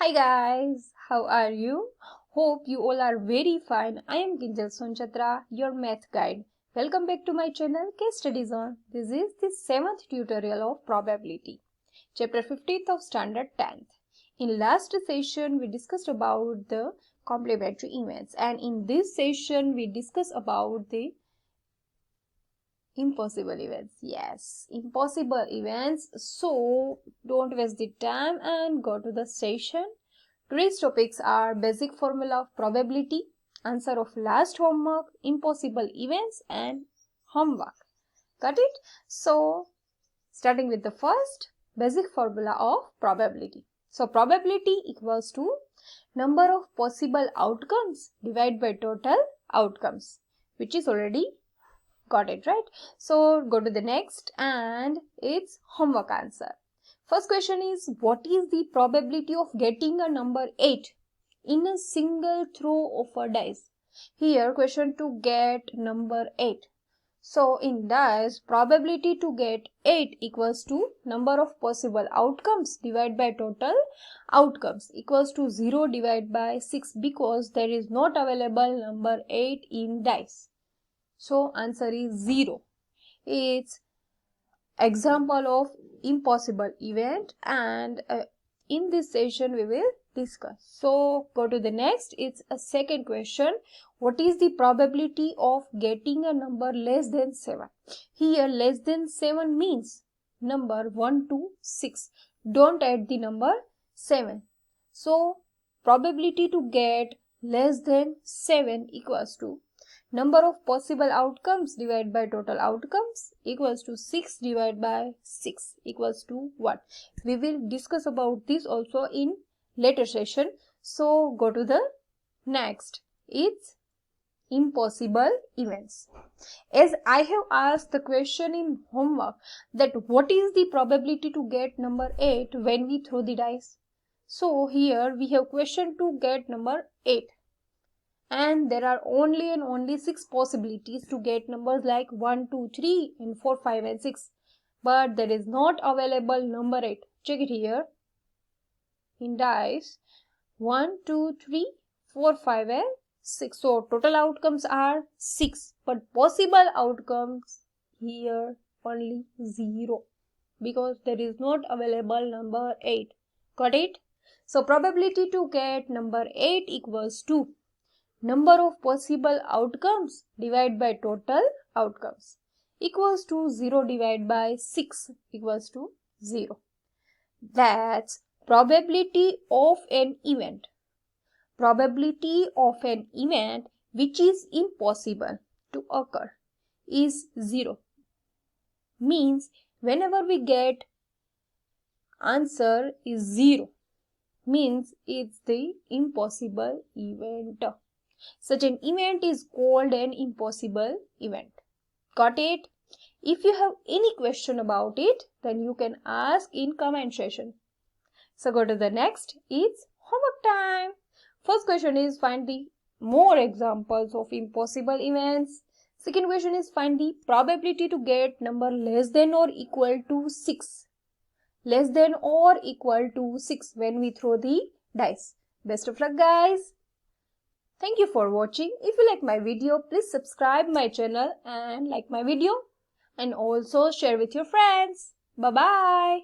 Hi guys, how are you? Hope you all are very fine. I am Kinjal Sonchatra, your math guide. Welcome back to my channel StudyZone. This is the 7th tutorial of probability, chapter 15th of standard 10th. In last session we discussed about the complementary events, and in this session we discuss about the impossible events. Yes, impossible events. So don't waste the time and go to the session. Today's topics are basic formula of probability, answer of last homework, impossible events, and homework. Got it? So starting with the first, basic formula of probability. So probability equals to number of possible outcomes divided by total outcomes, which is already got it, right? So go to the next, and it's homework answer. First question is, what is the probability of getting a number 8 in a single throw of a dice? Here question to get number 8. So in dice, probability to get 8 equals to number of possible outcomes divided by total outcomes equals to 0 divided by 6, because there is not available number 8 in dice. So answer is 0. It's example of impossible event, and in this session we will discuss. So go to the next. It's a second question. What is the probability of getting a number less than 7? Here less than 7 means number 1 to 6. Don't add the number 7. So probability to get less than 7 equals to number of possible outcomes divided by total outcomes equals to 6 divided by 6 equals to 1. We will discuss about this also in later session. So go to the next. It's impossible events. As I have asked the question in homework that what is the probability to get number 8 when we throw the dice. So here we have question to get number 8. And there are only 6 possibilities to get numbers like 1, 2, 3 and 4, 5 and 6. But there is not available number 8. Check it here. In dice, 1, 2, 3, 4, 5 and 6. So total outcomes are 6. But possible outcomes here only 0. Because there is not available number 8. Got it? So probability to get number 8 equals to number of possible outcomes divided by total outcomes equals to 0 divided by 6 equals to 0. That's probability of an event. Probability of an event which is impossible to occur is 0. Means whenever we get answer is 0, means it's the impossible event. Such an event is called an impossible event. Got it? If you have any question about it, then you can ask in comment section. So go to the next. It's homework time. First question is find the more examples of impossible events. Second question is find the probability to get number less than or equal to 6. Less than or equal to 6 when we throw the dice. Best of luck, guys. Thank you for watching. If you like my video, please subscribe my channel and like my video, and also share with your friends. Bye-bye.